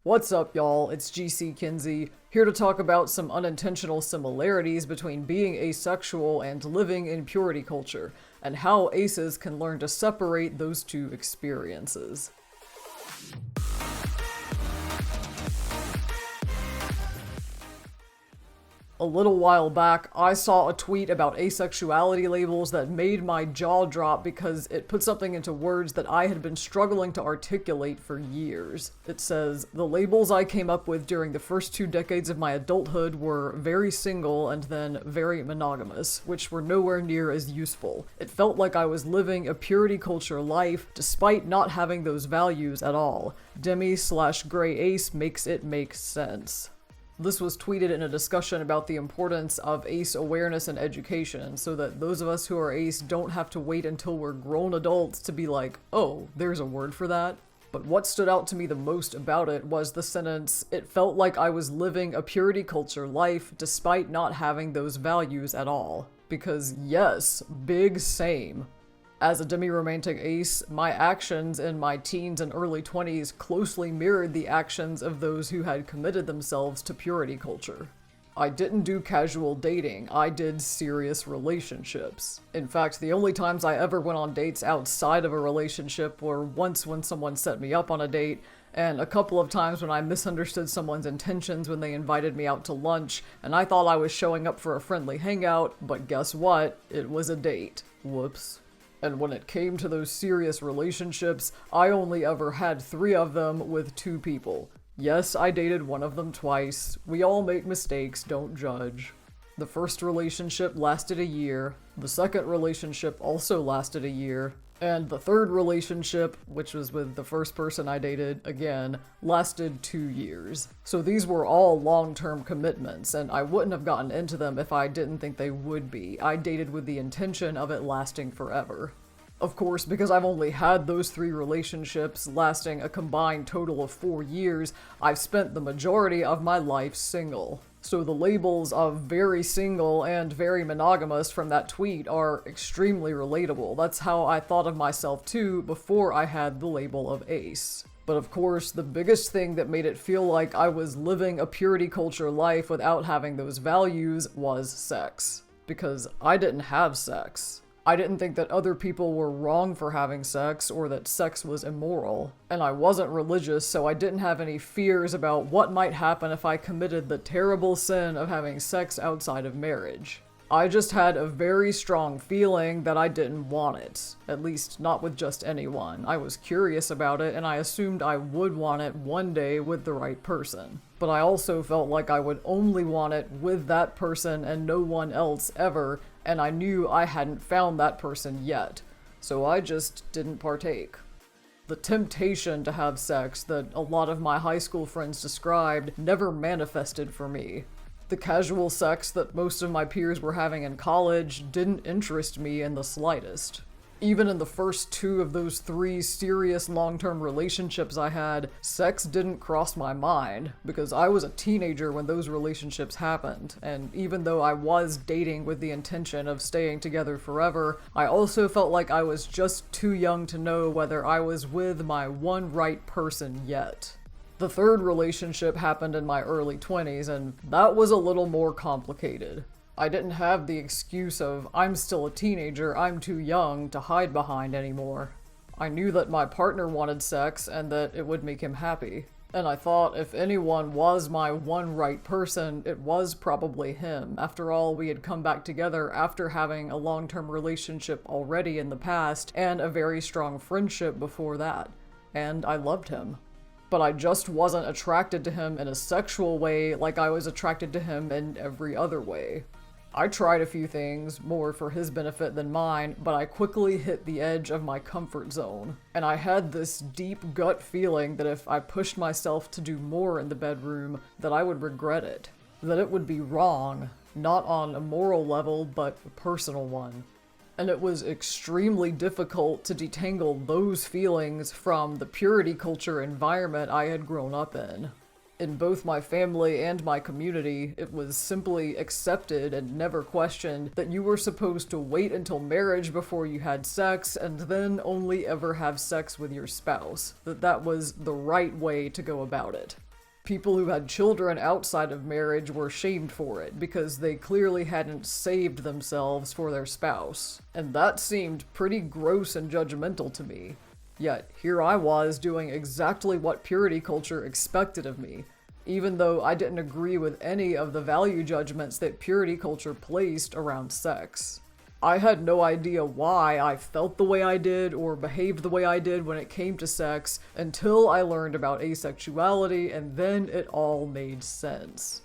What's up, y'all? It's GC Kinsey, here to talk about some unintentional similarities between being asexual and living in purity culture, and how aces can learn to separate those two experiences. A little while back, I saw a tweet about asexuality labels that made my jaw drop because it put something into words that I had been struggling to articulate for years. It says, "The labels I came up with during the first 2 decades of my adulthood were very single and then very monogamous, which were nowhere near as useful. It felt like I was living a purity culture life despite not having those values at all. Demi/gray ace makes it make sense." This was tweeted in a discussion about the importance of ace awareness and education, so that those of us who are ace don't have to wait until we're grown adults to be like, oh, there's a word for that. But what stood out to me the most about it was the sentence, "It felt like I was living a purity culture life despite not having those values at all." Because yes, big same. As a demi-romantic ace, my actions in my teens and early 20s closely mirrored the actions of those who had committed themselves to purity culture. I didn't do casual dating, I did serious relationships. In fact, the only times I ever went on dates outside of a relationship were once when someone set me up on a date, and a couple of times when I misunderstood someone's intentions when they invited me out to lunch, and I thought I was showing up for a friendly hangout, but guess what? It was a date. Whoops. And when it came to those serious relationships, I only ever had 3 of them with 2 people. Yes, I dated one of them twice. We all make mistakes, don't judge. The first relationship lasted a year, the second relationship also lasted a year, and the third relationship, which was with the first person I dated, again, lasted 2 years. So these were all long-term commitments, and I wouldn't have gotten into them if I didn't think they would be. I dated with the intention of it lasting forever. Of course, because I've only had those 3 relationships lasting a combined total of 4 years, I've spent the majority of my life single. So the labels of very single and very monogamous from that tweet are extremely relatable. That's how I thought of myself too before I had the label of ace. But of course, the biggest thing that made it feel like I was living a purity culture life without having those values was sex. Because I didn't have sex. I didn't think that other people were wrong for having sex or that sex was immoral. And I wasn't religious, so I didn't have any fears about what might happen if I committed the terrible sin of having sex outside of marriage. I just had a very strong feeling that I didn't want it. At least not with just anyone. I was curious about it and I assumed I would want it one day with the right person. But I also felt like I would only want it with that person and no one else ever, and I knew I hadn't found that person yet. So I just didn't partake. The temptation to have sex that a lot of my high school friends described never manifested for me. The casual sex that most of my peers were having in college didn't interest me in the slightest. Even in the first 2 of those 3 serious long-term relationships I had, sex didn't cross my mind, because I was a teenager when those relationships happened, and even though I was dating with the intention of staying together forever, I also felt like I was just too young to know whether I was with my one right person yet. The third relationship happened in my early 20s, and that was a little more complicated. I didn't have the excuse of, I'm still a teenager, I'm too young to hide behind anymore. I knew that my partner wanted sex and that it would make him happy. And I thought if anyone was my one right person, it was probably him. After all, we had come back together after having a long-term relationship already in the past and a very strong friendship before that. And I loved him. But I just wasn't attracted to him in a sexual way like I was attracted to him in every other way. I tried a few things, more for his benefit than mine, but I quickly hit the edge of my comfort zone. And I had this deep gut feeling that if I pushed myself to do more in the bedroom, that I would regret it. That it would be wrong, not on a moral level, but a personal one. And it was extremely difficult to detangle those feelings from the purity culture environment I had grown up in. In both my family and my community, it was simply accepted and never questioned that you were supposed to wait until marriage before you had sex and then only ever have sex with your spouse. That was the right way to go about it. People who had children outside of marriage were shamed for it because they clearly hadn't saved themselves for their spouse. And that seemed pretty gross and judgmental to me. Yet, here I was doing exactly what purity culture expected of me, even though I didn't agree with any of the value judgments that purity culture placed around sex. I had no idea why I felt the way I did or behaved the way I did when it came to sex until I learned about asexuality, and then it all made sense.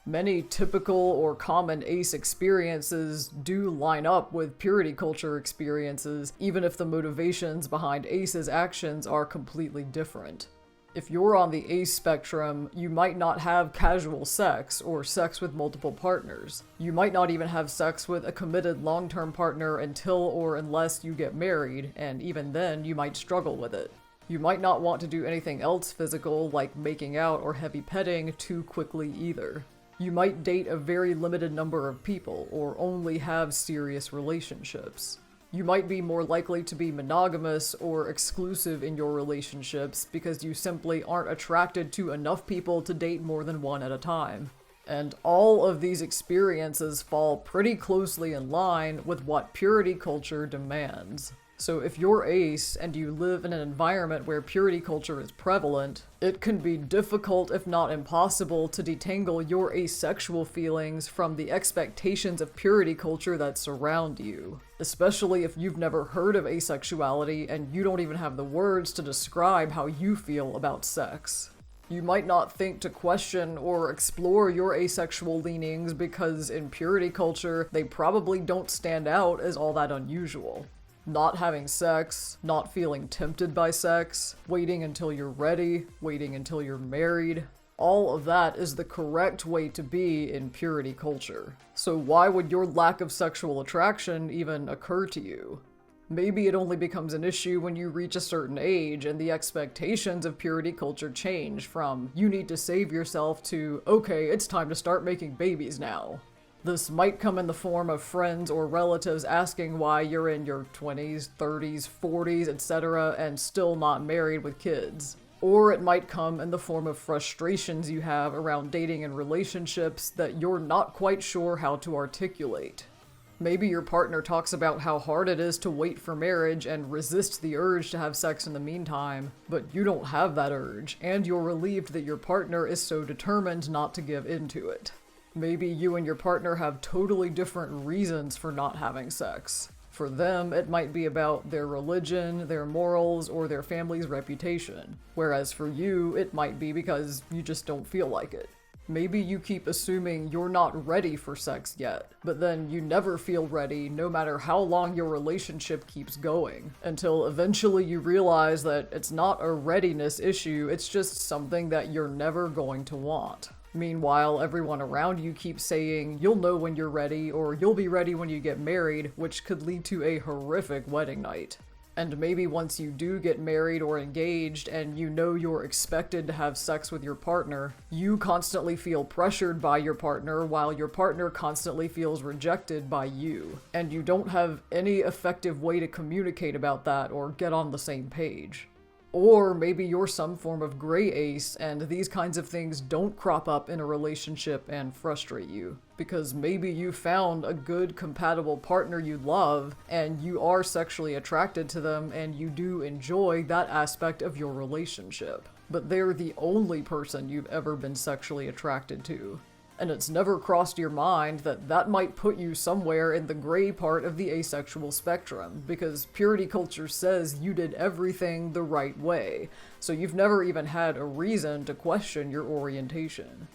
Many typical or common ace experiences do line up with purity culture experiences, even if the motivations behind ace's actions are completely different. If you're on the ace spectrum, you might not have casual sex or sex with multiple partners. You might not even have sex with a committed long-term partner until or unless you get married, and even then you might struggle with it. You might not want to do anything else physical, like making out or heavy petting, too quickly either. You might date a very limited number of people, or only have serious relationships. You might be more likely to be monogamous or exclusive in your relationships because you simply aren't attracted to enough people to date more than one at a time. And all of these experiences fall pretty closely in line with what purity culture demands. So if you're ace and you live in an environment where purity culture is prevalent, it can be difficult, if not impossible, to detangle your asexual feelings from the expectations of purity culture that surround you. Especially if you've never heard of asexuality and you don't even have the words to describe how you feel about sex. You might not think to question or explore your asexual leanings because in purity culture, they probably don't stand out as all that unusual. Not having sex, not feeling tempted by sex, waiting until you're ready, waiting until you're married. All of that is the correct way to be in purity culture. So why would your lack of sexual attraction even occur to you? Maybe it only becomes an issue when you reach a certain age and the expectations of purity culture change from you need to save yourself to okay, it's time to start making babies now. This might come in the form of friends or relatives asking why you're in your 20s, 30s, 40s, etc. and still not married with kids. Or it might come in the form of frustrations you have around dating and relationships that you're not quite sure how to articulate. Maybe your partner talks about how hard it is to wait for marriage and resist the urge to have sex in the meantime, but you don't have that urge, and you're relieved that your partner is so determined not to give into it. Maybe you and your partner have totally different reasons for not having sex. For them, it might be about their religion, their morals, or their family's reputation. Whereas for you, it might be because you just don't feel like it. Maybe you keep assuming you're not ready for sex yet, but then you never feel ready no matter how long your relationship keeps going, until eventually you realize that it's not a readiness issue, it's just something that you're never going to want. Meanwhile, everyone around you keeps saying, you'll know when you're ready, or you'll be ready when you get married, which could lead to a horrific wedding night. And maybe once you do get married or engaged and you know you're expected to have sex with your partner, you constantly feel pressured by your partner while your partner constantly feels rejected by you. And you don't have any effective way to communicate about that or get on the same page. Or maybe you're some form of gray ace and these kinds of things don't crop up in a relationship and frustrate you. Because maybe you found a good compatible partner you love and you are sexually attracted to them and you do enjoy that aspect of your relationship. But they're the only person you've ever been sexually attracted to. And it's never crossed your mind that that might put you somewhere in the gray part of the asexual spectrum, because purity culture says you did everything the right way, so you've never even had a reason to question your orientation.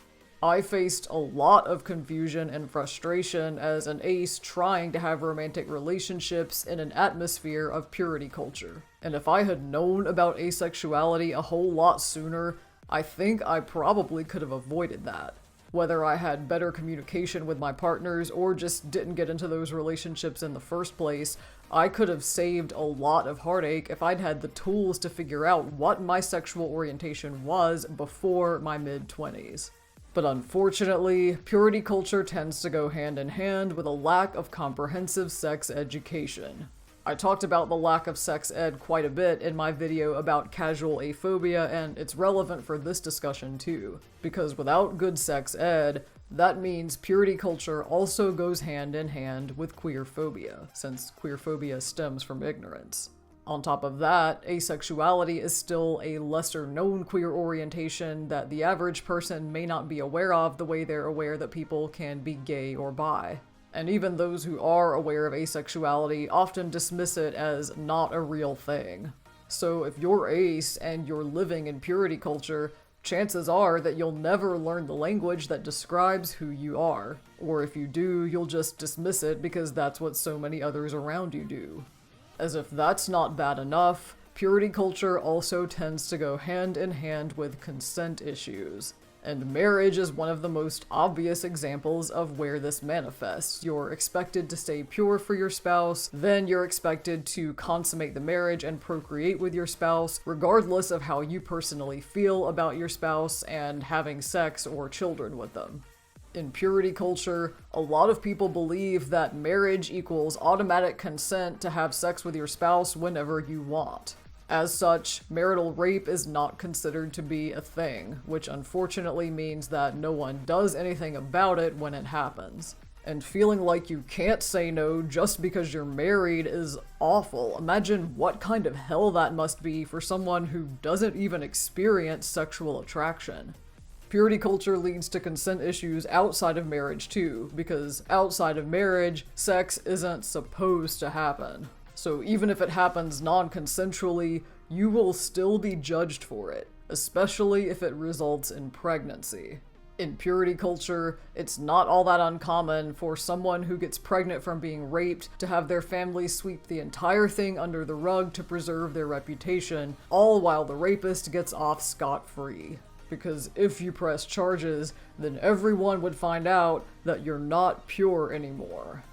I faced a lot of confusion and frustration as an ace trying to have romantic relationships in an atmosphere of purity culture. And if I had known about asexuality a whole lot sooner, I think I probably could have avoided that. Whether I had better communication with my partners or just didn't get into those relationships in the first place, I could have saved a lot of heartache if I'd had the tools to figure out what my sexual orientation was before my mid-20s. But unfortunately, purity culture tends to go hand in hand with a lack of comprehensive sex education. I talked about the lack of sex ed quite a bit in my video about casual aphobia, and it's relevant for this discussion too, because without good sex ed, that means purity culture also goes hand in hand with queer phobia, since queer phobia stems from ignorance. On top of that, asexuality is still a lesser-known queer orientation that the average person may not be aware of the way they're aware that people can be gay or bi. And even those who are aware of asexuality often dismiss it as not a real thing. So if you're ace and you're living in purity culture, chances are that you'll never learn the language that describes who you are. Or if you do, you'll just dismiss it because that's what so many others around you do. As if that's not bad enough, purity culture also tends to go hand in hand with consent issues. And marriage is one of the most obvious examples of where this manifests. You're expected to stay pure for your spouse, then you're expected to consummate the marriage and procreate with your spouse, regardless of how you personally feel about your spouse and having sex or children with them. In purity culture, a lot of people believe that marriage equals automatic consent to have sex with your spouse whenever you want. As such, marital rape is not considered to be a thing, which unfortunately means that no one does anything about it when it happens. And feeling like you can't say no just because you're married is awful. Imagine what kind of hell that must be for someone who doesn't even experience sexual attraction. Purity culture leads to consent issues outside of marriage too, because outside of marriage, sex isn't supposed to happen. So even if it happens non-consensually, you will still be judged for it, especially if it results in pregnancy. In purity culture, it's not all that uncommon for someone who gets pregnant from being raped to have their family sweep the entire thing under the rug to preserve their reputation, all while the rapist gets off scot-free. Because if you press charges, then everyone would find out that you're not pure anymore.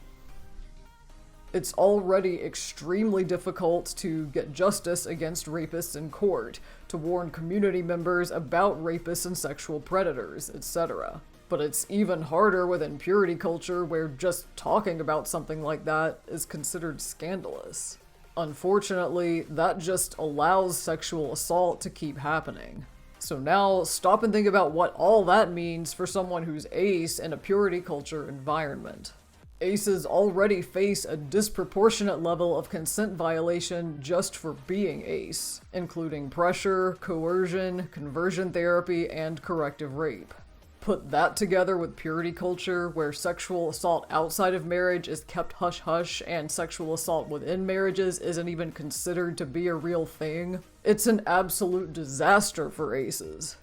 It's already extremely difficult to get justice against rapists in court, to warn community members about rapists and sexual predators, etc. But it's even harder within purity culture where just talking about something like that is considered scandalous. Unfortunately, that just allows sexual assault to keep happening. So now, stop and think about what all that means for someone who's ace in a purity culture environment. Aces already face a disproportionate level of consent violation just for being ace, including pressure, coercion, conversion therapy, and corrective rape. Put that together with purity culture, where sexual assault outside of marriage is kept hush-hush and sexual assault within marriages isn't even considered to be a real thing. It's an absolute disaster for aces.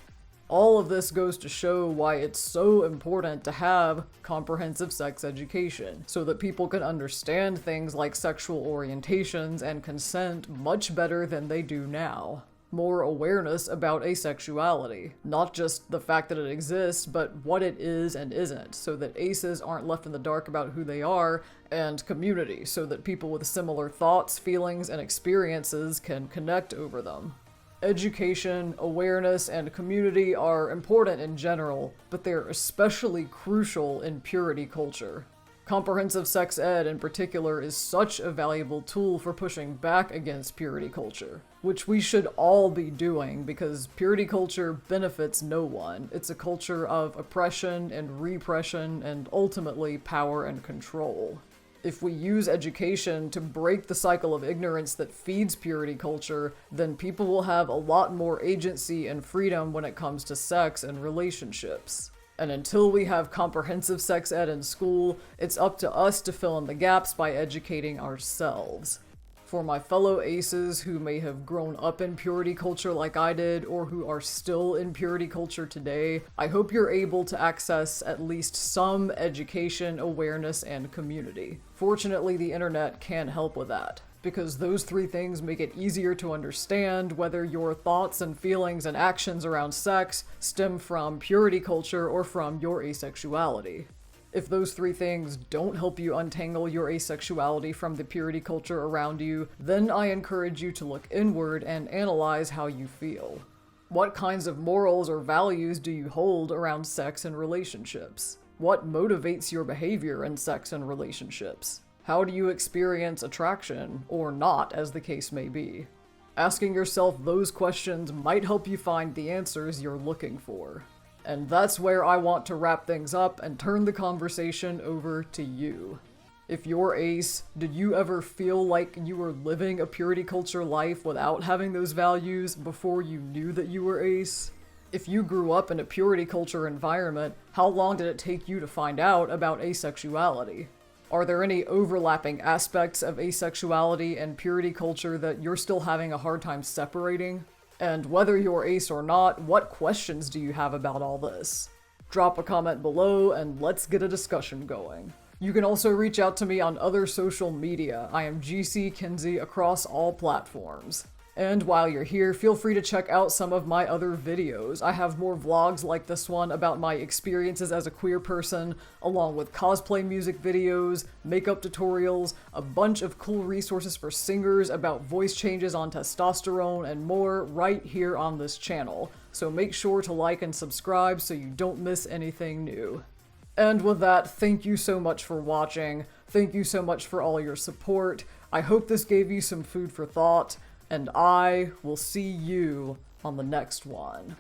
All of this goes to show why it's so important to have comprehensive sex education, so that people can understand things like sexual orientations and consent much better than they do now. More awareness about asexuality, not just the fact that it exists, but what it is and isn't, so that aces aren't left in the dark about who they are, and community, so that people with similar thoughts, feelings, and experiences can connect over them. Education, awareness, and community are important in general, but they're especially crucial in purity culture. Comprehensive sex ed in particular is such a valuable tool for pushing back against purity culture, which we should all be doing because purity culture benefits no one. It's a culture of oppression and repression and ultimately power and control. If we use education to break the cycle of ignorance that feeds purity culture, then people will have a lot more agency and freedom when it comes to sex and relationships. And until we have comprehensive sex ed in school, it's up to us to fill in the gaps by educating ourselves. For my fellow aces who may have grown up in purity culture like I did, or who are still in purity culture today, I hope you're able to access at least some education, awareness, and community. Fortunately, the internet can help with that, because those three things make it easier to understand whether your thoughts and feelings and actions around sex stem from purity culture or from your asexuality. If those three things don't help you untangle your asexuality from the purity culture around you, then I encourage you to look inward and analyze how you feel. What kinds of morals or values do you hold around sex and relationships? What motivates your behavior in sex and relationships? How do you experience attraction, or not, as the case may be? Asking yourself those questions might help you find the answers you're looking for. And that's where I want to wrap things up and turn the conversation over to you. If you're ace, did you ever feel like you were living a purity culture life without having those values before you knew that you were ace? If you grew up in a purity culture environment, how long did it take you to find out about asexuality? Are there any overlapping aspects of asexuality and purity culture that you're still having a hard time separating? And whether you're ace or not, what questions do you have about all this? Drop a comment below and let's get a discussion going. You can also reach out to me on other social media. I am GC Kinsey across all platforms. And while you're here, feel free to check out some of my other videos. I have more vlogs like this one about my experiences as a queer person, along with cosplay music videos, makeup tutorials, a bunch of cool resources for singers about voice changes on testosterone, and more right here on this channel. So make sure to like and subscribe so you don't miss anything new. And with that, thank you so much for watching. Thank you so much for all your support. I hope this gave you some food for thought, and I will see you on the next one.